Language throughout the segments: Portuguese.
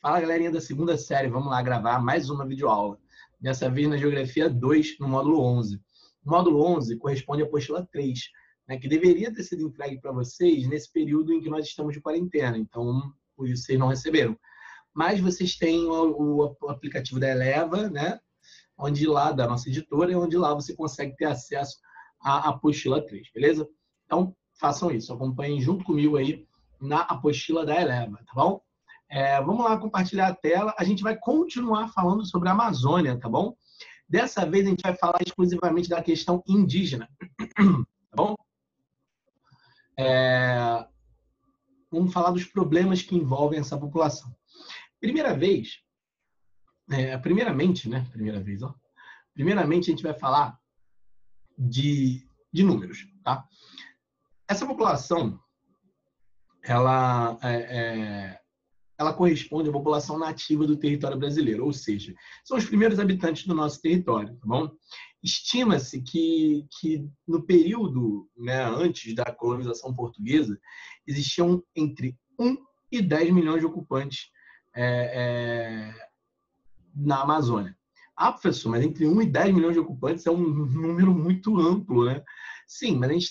Fala, galerinha da segunda série, vamos lá gravar mais uma videoaula. Dessa vez na Geografia 2, no módulo 11. O módulo 11 corresponde à apostila 3, né, que deveria ter sido entregue para vocês nesse período em que nós estamos de quarentena. Então, por isso vocês não receberam. Mas vocês têm o aplicativo da Eleva, né, onde lá, da nossa editora, onde lá você consegue ter acesso à apostila 3, beleza? Então, façam isso, acompanhem junto comigo aí na apostila da Eleva, tá bom? Vamos lá compartilhar a tela. A gente vai continuar falando sobre a Amazônia, tá bom? Dessa vez a gente vai falar exclusivamente da questão indígena, tá bom? Vamos falar dos problemas que envolvem essa população. Primeiramente, primeiramente a gente vai falar de números, tá? Essa população, ela corresponde à população nativa do território brasileiro, ou seja, são os primeiros habitantes do nosso território, tá bom? Estima-se que no período, né, antes da colonização portuguesa, existiam entre 1 e 10 milhões de ocupantes na Amazônia. Ah, professor, mas entre 1 e 10 milhões de ocupantes é um número muito amplo, né? Sim, mas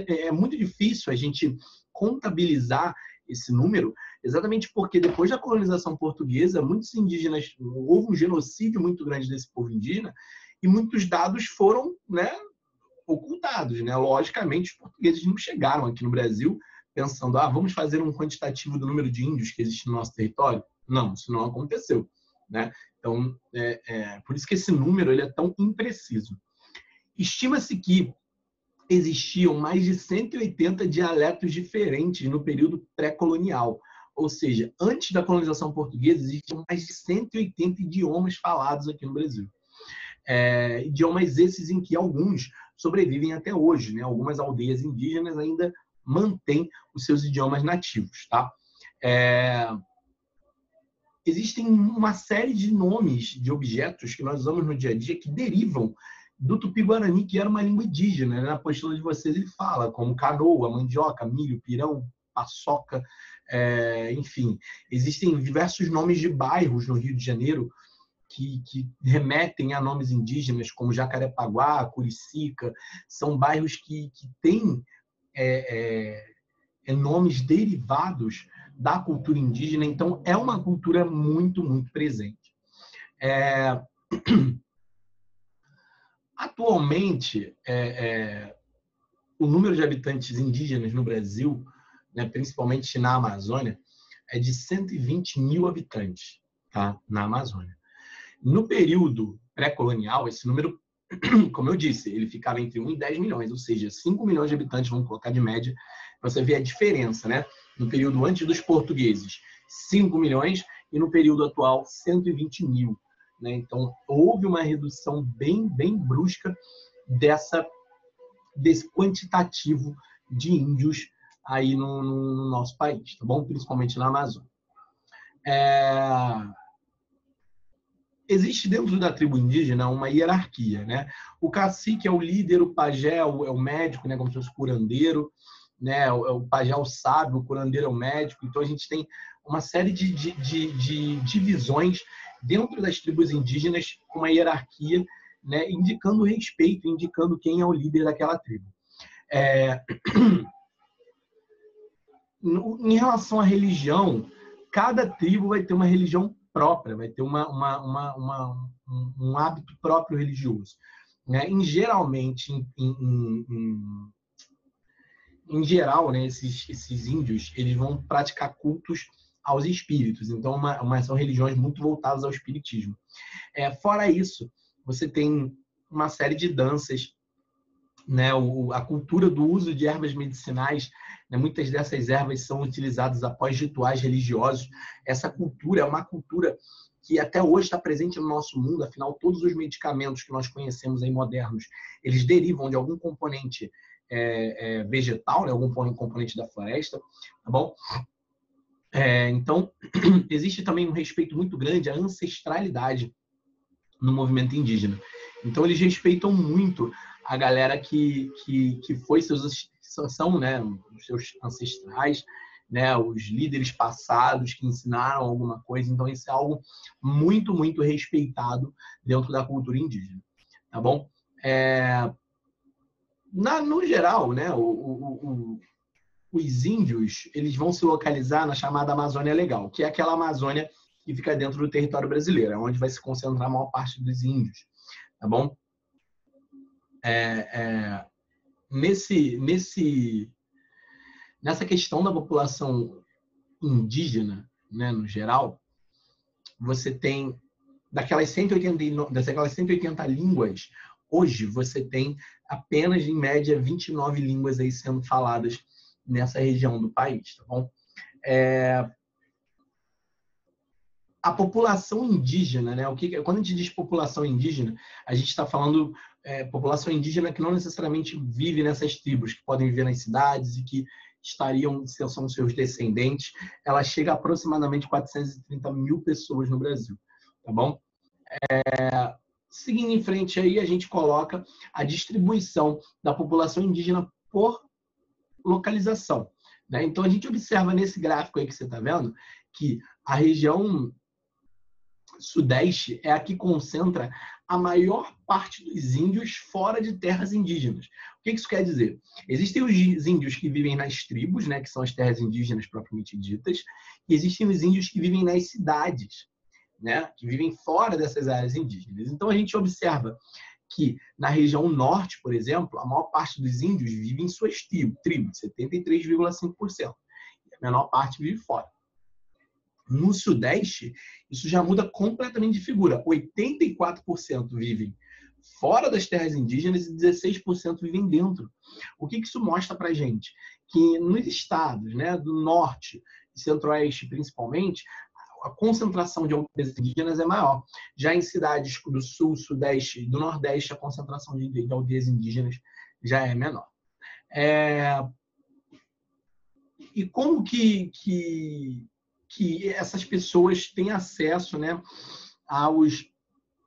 é muito difícil a gente contabilizar esse número, exatamente porque depois da colonização portuguesa, muitos indígenas, houve um genocídio muito grande desse povo indígena e muitos dados foram, né, ocultados, né? Logicamente, os portugueses não chegaram aqui no Brasil pensando, vamos fazer um quantitativo do número de índios que existe no nosso território. Não, isso não aconteceu, né? Então, por isso que esse número ele é tão impreciso. Estima-se que existiam mais de 180 dialetos diferentes no período pré-colonial. Ou seja, antes da colonização portuguesa, existiam mais de 180 idiomas falados aqui no Brasil. Idiomas esses em que alguns sobrevivem até hoje, né? Algumas aldeias indígenas ainda mantêm os seus idiomas nativos, tá? Existem uma série de nomes de objetos que nós usamos no dia a dia que derivam do Tupi-Guarani, que era uma língua indígena. Na apostila de vocês ele fala, como canoa, mandioca, milho, pirão, paçoca, enfim. Existem diversos nomes de bairros no Rio de Janeiro que remetem a nomes indígenas, como Jacarepaguá, Curicica. São bairros que têm nomes derivados da cultura indígena. Então, é uma cultura muito, muito presente. Atualmente, o número de habitantes indígenas no Brasil, né, principalmente na Amazônia, é de 120 mil habitantes, tá? Na Amazônia. No período pré-colonial, esse número, como eu disse, ele ficava entre 1 e 10 milhões, ou seja, 5 milhões de habitantes, vamos colocar de média, para você ver a diferença, né? No período antes dos portugueses, 5 milhões, e no período atual, 120 mil. Né? Então, houve uma redução bem brusca desse quantitativo de índios aí no nosso país, tá bom? Principalmente na Amazônia. Existe dentro da tribo indígena uma hierarquia, né? O cacique é o líder, o pajé é o médico, né? Como se fosse o curandeiro, né? O pajé é o sábio, o curandeiro é o médico. Então, a gente tem uma série de divisões dentro das tribos indígenas com uma hierarquia, né? Indicando respeito, indicando quem é o líder daquela tribo. Em relação à religião, cada tribo vai ter uma religião própria, vai ter um hábito próprio religioso. Né? Em geral, né, esses índios eles vão praticar cultos aos espíritos. Então, são religiões muito voltadas ao espiritismo. Fora isso, você tem uma série de danças, né, a cultura do uso de ervas medicinais, né, muitas dessas ervas são utilizadas após rituais religiosos. Essa cultura é uma cultura que até hoje está presente no nosso mundo, afinal, todos os medicamentos que nós conhecemos aí modernos, eles derivam de algum componente vegetal, né, algum componente da floresta, tá bom? Então, existe também um respeito muito grande à ancestralidade no movimento indígena. Então, eles respeitam muito a galera que são, né, os seus ancestrais, né, os líderes passados que ensinaram alguma coisa. Então, isso é algo muito, muito respeitado dentro da cultura indígena, tá bom? No geral, né, os índios, eles vão se localizar na chamada Amazônia Legal, que é aquela Amazônia que fica dentro do território brasileiro, onde vai se concentrar a maior parte dos índios, tá bom? Nessa questão da população indígena, né, no geral, você tem daquelas 180 línguas, hoje você tem apenas, em média, 29 línguas aí sendo faladas nessa região do país, tá bom? A população indígena, né? Quando a gente diz população indígena, a gente está falando população indígena que não necessariamente vive nessas tribos, que podem viver nas cidades e que são seus descendentes. Ela chega a aproximadamente 430 mil pessoas no Brasil, tá bom? Seguindo em frente aí, a gente coloca a distribuição da população indígena por localização, né? Então, a gente observa nesse gráfico aí que você está vendo que a região sudeste é a que concentra a maior parte dos índios fora de terras indígenas. O que isso quer dizer? Existem os índios que vivem nas tribos, né, que são as terras indígenas propriamente ditas, e existem os índios que vivem nas cidades, né, que vivem fora dessas áreas indígenas. Então, a gente observa que na região norte, por exemplo, a maior parte dos índios vive em suas tribos, 73,5%. E a menor parte vive fora. No Sudeste, isso já muda completamente de figura. 84% vivem fora das terras indígenas e 16% vivem dentro. O que isso mostra para a gente? Que nos estados, né, do Norte e Centro-Oeste, principalmente, a concentração de aldeias indígenas é maior. Já em cidades do Sul, Sudeste e do Nordeste, a concentração de aldeias indígenas já é menor. E como que essas pessoas têm acesso, né,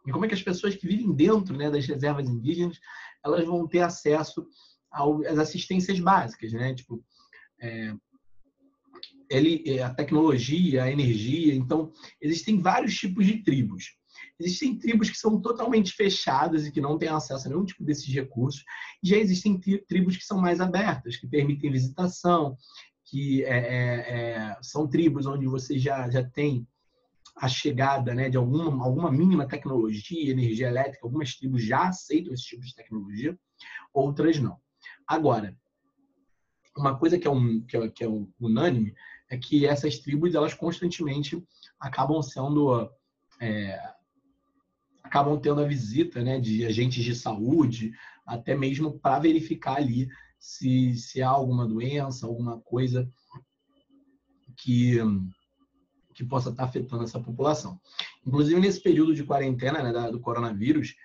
e como é que as pessoas que vivem dentro, né, das reservas indígenas, elas vão ter acesso às assistências básicas, né, tipo a tecnologia, a energia. Então, existem vários tipos de tribos. Existem tribos que são totalmente fechadas e que não têm acesso a nenhum tipo desses recursos. E já existem tribos que são mais abertas, que permitem visitação, que são tribos onde você já tem a chegada, né, de alguma mínima tecnologia, energia elétrica. Algumas tribos já aceitam esse tipo de tecnologia, outras não. Agora, uma coisa que é unânime é que essas tribos, elas constantemente acabam tendo a visita, né, de agentes de saúde, até mesmo para verificar ali se há alguma doença, alguma coisa que possa estar afetando essa população. Inclusive, nesse período de quarentena, né, do coronavírus,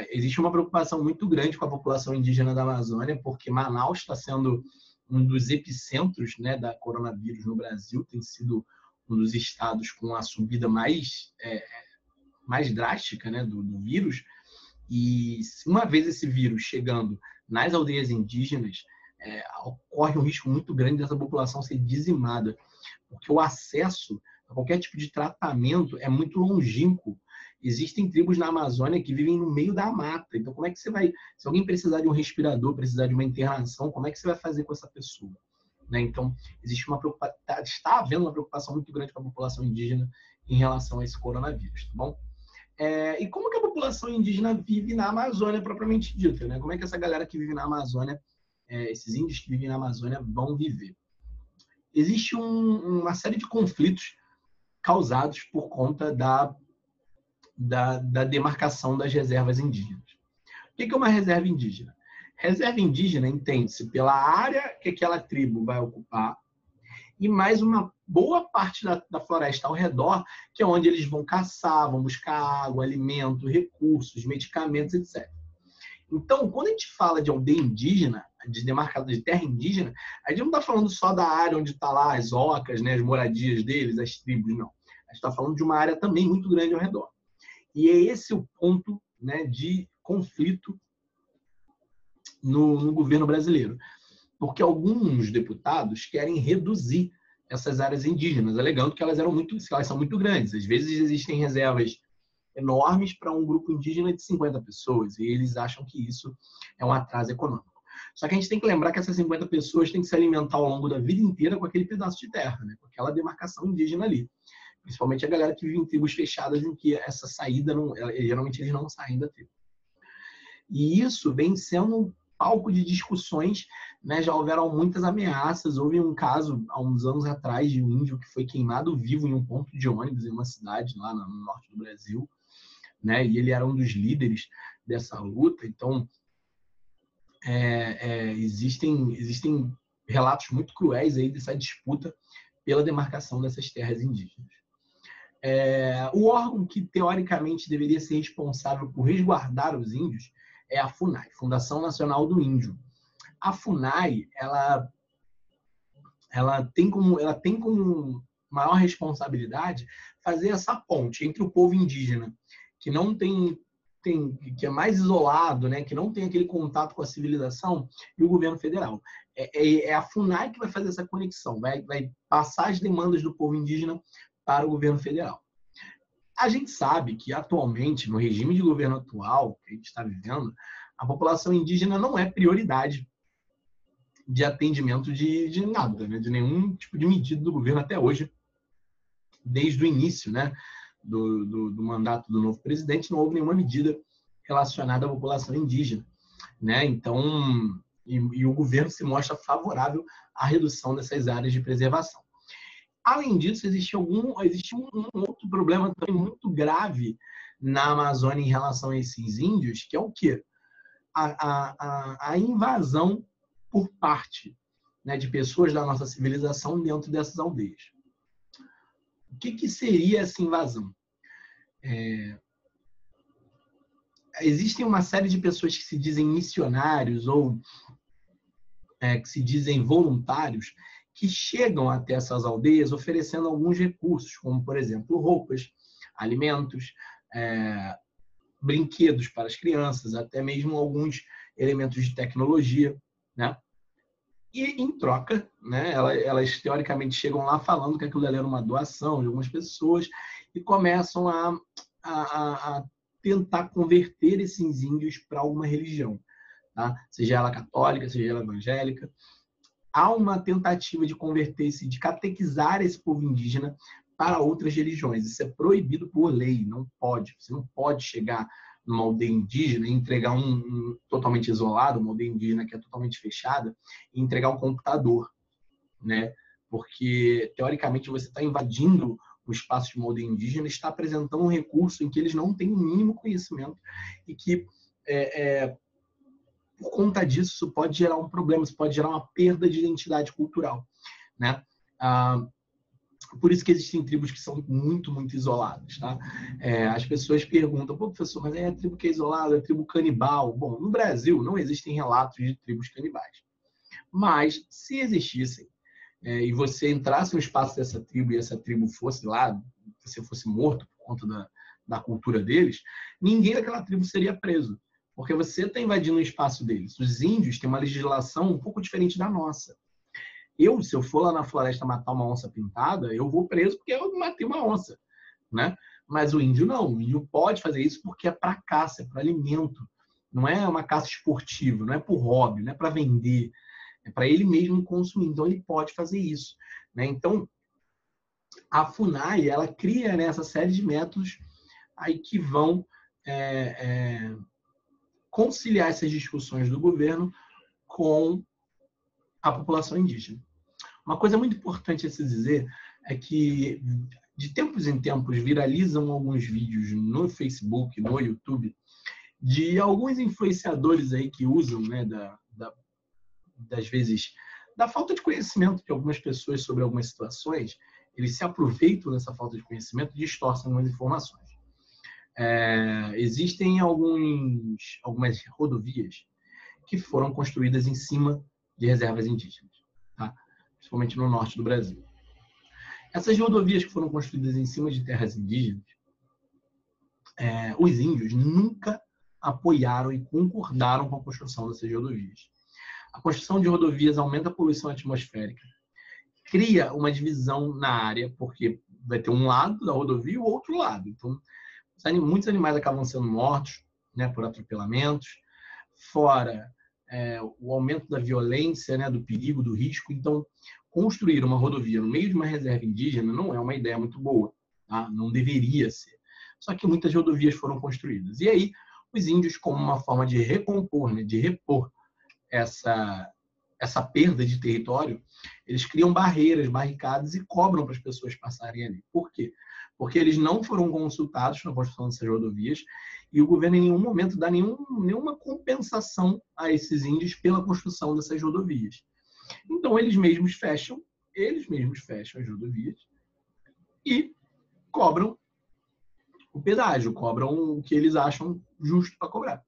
existe uma preocupação muito grande com a população indígena da Amazônia, porque Manaus está sendo um dos epicentros, né, da coronavírus no Brasil, tem sido um dos estados com a subida mais drástica, né, do vírus. E uma vez esse vírus chegando nas aldeias indígenas, ocorre um risco muito grande dessa população ser dizimada, porque o acesso a qualquer tipo de tratamento é muito longínquo. Existem tribos na Amazônia que vivem no meio da mata. Então, como é que você vai... Se alguém precisar de um respirador, precisar de uma internação, como é que você vai fazer com essa pessoa? Né? Então, está havendo uma preocupação muito grande com a população indígena em relação a esse coronavírus, tá bom? E como que a população indígena vive na Amazônia propriamente dita, né? Como é que essa galera que vive na Amazônia, esses índios que vivem na Amazônia vão viver? Existe uma série de conflitos causados por conta da demarcação das reservas indígenas. O que é uma reserva indígena? Reserva indígena entende-se pela área que aquela tribo vai ocupar e mais uma boa parte da floresta ao redor, que é onde eles vão caçar, vão buscar água, alimento, recursos, medicamentos, etc. Então, quando a gente fala de aldeia indígena, de demarcado de terra indígena, a gente não está falando só da área onde está lá as ocas, né, as moradias deles, as tribos, não. A gente está falando de uma área também muito grande ao redor. E é esse o ponto, né, de conflito no governo brasileiro. Porque alguns deputados querem reduzir essas áreas indígenas, alegando que elas são muito grandes. Às vezes existem reservas enormes para um grupo indígena de 50 pessoas, e eles acham que isso é um atraso econômico. Só que a gente tem que lembrar que essas 50 pessoas têm que se alimentar ao longo da vida inteira com aquele pedaço de terra, né? Com aquela demarcação indígena ali. Principalmente a galera que vive em tribos fechadas, em que essa saída, geralmente eles não saem da tribo. E isso vem sendo um palco de discussões, né? Já houveram muitas ameaças. Houve um caso, há uns anos atrás, de um índio que foi queimado vivo em um ponto de ônibus em uma cidade lá no norte do Brasil, né? E ele era um dos líderes dessa luta. Então, existem relatos muito cruéis aí dessa disputa pela demarcação dessas terras indígenas. O órgão que, teoricamente, deveria ser responsável por resguardar os índios é a FUNAI, Fundação Nacional do Índio. A FUNAI, ela tem como maior responsabilidade fazer essa ponte entre o povo indígena, que não que é mais isolado, né, que não tem aquele contato com a civilização, e o governo federal. É a FUNAI que vai fazer essa conexão, vai passar as demandas do povo indígena para o governo federal. A gente sabe que, atualmente, no regime de governo atual que a gente está vivendo, a população indígena não é prioridade de atendimento de nada, né, de nenhum tipo de medida do governo até hoje, desde o início, né, do mandato do novo presidente, não houve nenhuma medida relacionada à população indígena, né? Então, e o governo se mostra favorável à redução dessas áreas de preservação. Além disso, existe um outro problema também muito grave na Amazônia em relação a esses índios, que é o quê? A invasão por parte, né, de pessoas da nossa civilização dentro dessas aldeias. O que seria essa invasão? Existem uma série de pessoas que se dizem missionários ou que se dizem voluntários, que chegam até essas aldeias oferecendo alguns recursos, como, por exemplo, roupas, alimentos, brinquedos para as crianças, até mesmo alguns elementos de tecnologia, né? E, em troca, né, elas teoricamente chegam lá falando que aquilo ali era uma doação de algumas pessoas e começam a tentar converter esses índios para alguma religião, tá? Seja ela católica, seja ela evangélica. Há uma tentativa de converter-se, de catequizar esse povo indígena para outras religiões. Isso é proibido por lei, não pode. Você não pode chegar numa aldeia indígena e entregar totalmente isolado, uma aldeia indígena que é totalmente fechada, e entregar um computador, né? Porque, teoricamente, você está invadindo o espaço de uma aldeia indígena, está apresentando um recurso em que eles não têm o mínimo conhecimento e que, por conta disso, isso pode gerar um problema, isso pode gerar uma perda de identidade cultural, né? Por isso que existem tribos que são muito, muito isoladas, tá? As pessoas perguntam, pô, professor, mas é a tribo que é isolada, é a tribo canibal? Bom, no Brasil não existem relatos de tribos canibais. Mas, se existissem, e você entrasse no espaço dessa tribo e essa tribo fosse lá, você fosse morto por conta da cultura deles, ninguém daquela tribo seria preso, porque você está invadindo o espaço deles. Os índios têm uma legislação um pouco diferente da nossa. Se eu for lá na floresta matar uma onça pintada, eu vou preso porque eu matei uma onça, né? Mas o índio não. O índio pode fazer isso porque é para caça, é para alimento. Não é uma caça esportiva, não é por hobby, não é para vender. É para ele mesmo consumir. Então, ele pode fazer isso, né? Então, a FUNAI, ela cria, né, essa série de métodos aí que vão conciliar essas discussões do governo com a população indígena. Uma coisa muito importante a se dizer é que, de tempos em tempos, viralizam alguns vídeos no Facebook, no YouTube, de alguns influenciadores aí que usam, né, das vezes, da falta de conhecimento de algumas pessoas sobre algumas situações. Eles se aproveitam dessa falta de conhecimento e distorcem algumas informações. Existem algumas rodovias que foram construídas em cima de reservas indígenas, tá? Principalmente no norte do Brasil. Essas rodovias que foram construídas em cima de terras indígenas, os índios nunca apoiaram e concordaram com a construção dessas rodovias. A construção de rodovias aumenta a poluição atmosférica, cria uma divisão na área, porque vai ter um lado da rodovia e o outro lado. Então, muitos animais acabam sendo mortos, né, por atropelamentos, fora o aumento da violência, né, do perigo, do risco. Então, construir uma rodovia no meio de uma reserva indígena não é uma ideia muito boa, tá? Não deveria ser. Só que muitas rodovias foram construídas. E aí, os índios, como uma forma de recompor, né, de repor essa perda de território, eles criam barreiras, barricadas e cobram para as pessoas passarem ali. Por quê? Porque eles não foram consultados na construção dessas rodovias e o governo em nenhum momento dá nenhuma compensação a esses índios pela construção dessas rodovias. Então, eles mesmos fecham as rodovias e cobram o pedágio, cobram o que eles acham justo para cobrar.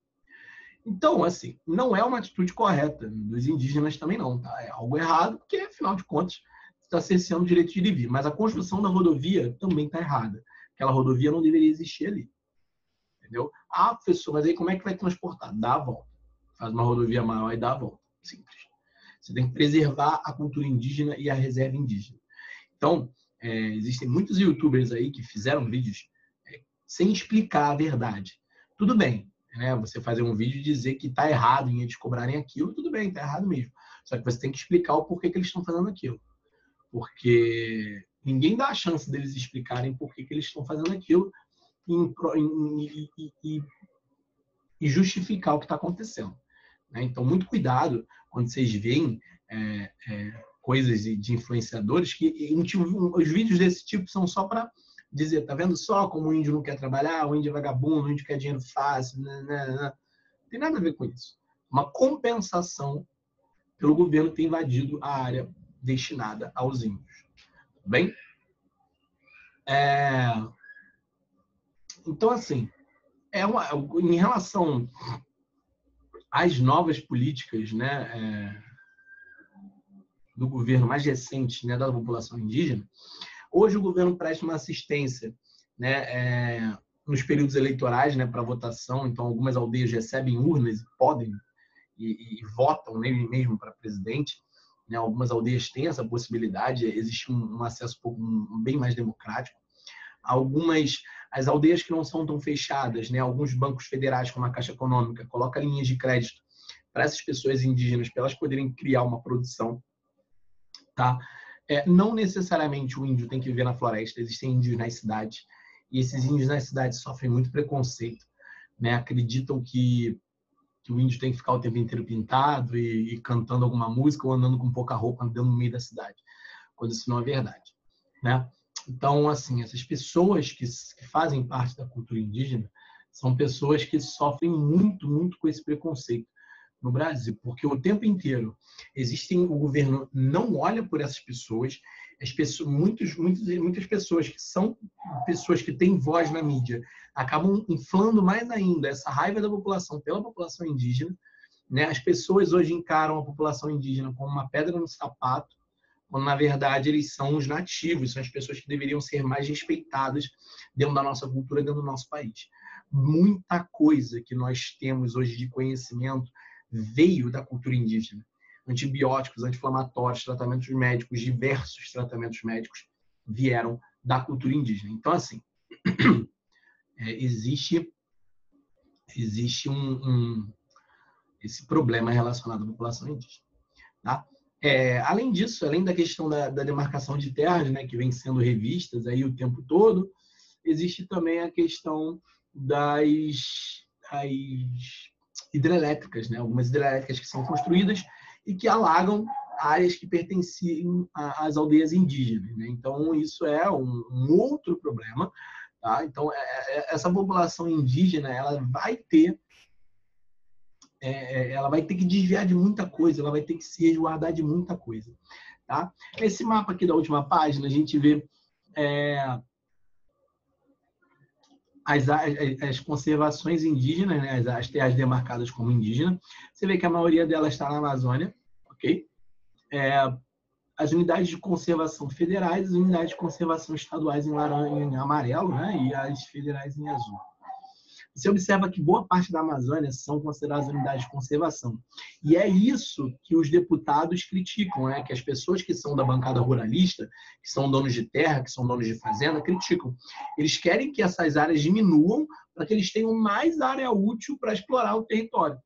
Então, assim, não é uma atitude correta dos indígenas também não, tá? É algo errado, porque, afinal de contas, está cerceando o direito de ir e vir. Mas a construção da rodovia também está errada. Aquela rodovia não deveria existir ali. Entendeu? Ah, professor, mas aí como é que vai transportar? Dá a volta. Faz uma rodovia maior e dá a volta. Simples. Você tem que preservar a cultura indígena e a reserva indígena. Então, existem muitos youtubers aí que fizeram vídeos sem explicar a verdade. Tudo bem, né? Você fazer um vídeo e dizer que está errado em eles cobrarem aquilo, tudo bem, está errado mesmo. Só que você tem que explicar o porquê que eles estão fazendo aquilo. Porque ninguém dá a chance deles explicarem por que eles estão fazendo aquilo e justificar o que está acontecendo. Né? Então, muito cuidado quando vocês veem coisas de influenciadores que os vídeos desse tipo são só para dizer, tá vendo só como o índio não quer trabalhar, o índio é vagabundo, o índio quer dinheiro fácil, não tem nada a ver com isso. Uma compensação pelo governo ter invadido a área destinada aos índios. Bem? Então, assim, em relação às novas políticas, né, do governo mais recente, né, da população indígena, hoje o governo presta uma assistência, né, nos períodos eleitorais, né, para votação. Então, algumas aldeias recebem urnas e podem e votam mesmo para presidente. Né? Algumas aldeias têm essa possibilidade, existe um acesso bem mais democrático. As aldeias que não são tão fechadas, né? Alguns bancos federais, como a Caixa Econômica, colocam linhas de crédito para essas pessoas indígenas, para elas poderem criar uma produção. Tá? Não necessariamente o índio tem que viver na floresta, existem índios nas cidades, e esses índios nas cidades sofrem muito preconceito. Né? Acreditam que o índio tem que ficar o tempo inteiro pintado e cantando alguma música ou andando com pouca roupa dentro do meio da cidade, quando isso não é verdade. Né? Então, assim, essas pessoas que fazem parte da cultura indígena são pessoas que sofrem muito, muito com esse preconceito no Brasil, porque o tempo inteiro o governo não olha por essas pessoas, muitas pessoas que são pessoas que têm voz na mídia acabam inflando mais ainda essa raiva da população pela população indígena. Né? As pessoas hoje encaram a população indígena como uma pedra no sapato, quando na verdade eles são os nativos, são as pessoas que deveriam ser mais respeitadas dentro da nossa cultura, dentro do nosso país. Muita coisa que nós temos hoje de conhecimento veio da cultura indígena. Antibióticos, anti-inflamatórios, tratamentos médicos, diversos tratamentos médicos vieram da cultura indígena. Então, assim, existe esse problema relacionado à população indígena. Tá? Além disso, além da questão da demarcação de terras, né, que vem sendo revistas aí o tempo todo, existe também a questão das hidrelétricas, né? Algumas hidrelétricas que são construídas e que alagam áreas que pertenciam às aldeias indígenas. Né? Então, isso é um outro problema. Tá? Então, essa população indígena ela vai ter que desviar de muita coisa, ela vai ter que se resguardar de muita coisa. Tá? Esse mapa aqui da última página, a gente vê as conservações indígenas, né? As terras demarcadas como indígena. Você vê que a maioria delas está na Amazônia, ok? As unidades de conservação federais, as unidades de conservação estaduais em amarelo, né? E as federais em azul. você observa que boa parte da Amazônia são consideradas unidades de conservação. E é isso que os deputados criticam, né? Que as pessoas que são da bancada ruralista, que são donos de terra, que são donos de fazenda, criticam. Eles querem que essas áreas diminuam para que eles tenham mais área útil para explorar o território.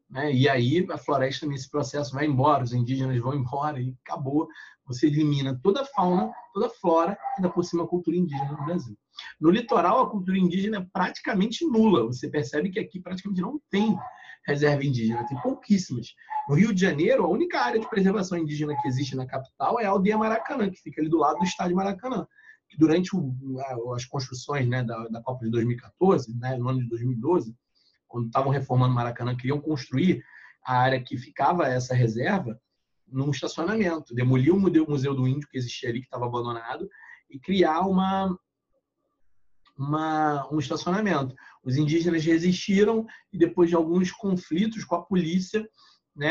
Né? E aí a floresta nesse processo vai embora, os indígenas vão embora e acabou. Você elimina toda a fauna, toda a flora e ainda por cima a cultura indígena no Brasil. No litoral, a cultura indígena é praticamente nula. Você percebe que aqui praticamente não tem reserva indígena, tem pouquíssimas. No Rio de Janeiro, a única área de preservação indígena que existe na capital é a aldeia Maracanã, que fica ali do lado do estádio Maracanã. Que durante as construções, né, da Copa de 2014, né, no ano de 2012, quando estavam reformando Maracanã, queriam construir a área que ficava essa reserva num estacionamento, demolir o Museu do Índio que existia ali, que estava abandonado, e criar um estacionamento. Os indígenas resistiram e depois de alguns conflitos com a polícia, né,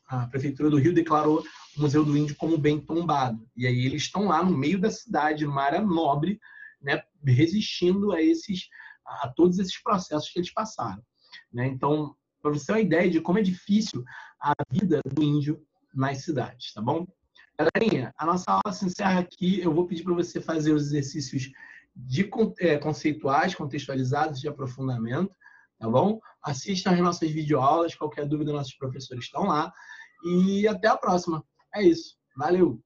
a Prefeitura do Rio declarou o Museu do Índio como bem tombado. E aí eles estão lá no meio da cidade, numa área nobre, né, resistindo a todos esses processos que eles passaram. Né? Então, para você ter uma ideia de como é difícil a vida do índio nas cidades, tá bom? Galerinha, a nossa aula se encerra aqui. Eu vou pedir para você fazer os exercícios conceituais, contextualizados, de aprofundamento, tá bom? Assistam as nossas videoaulas, qualquer dúvida, nossos professores estão lá. E até a próxima. É isso. Valeu!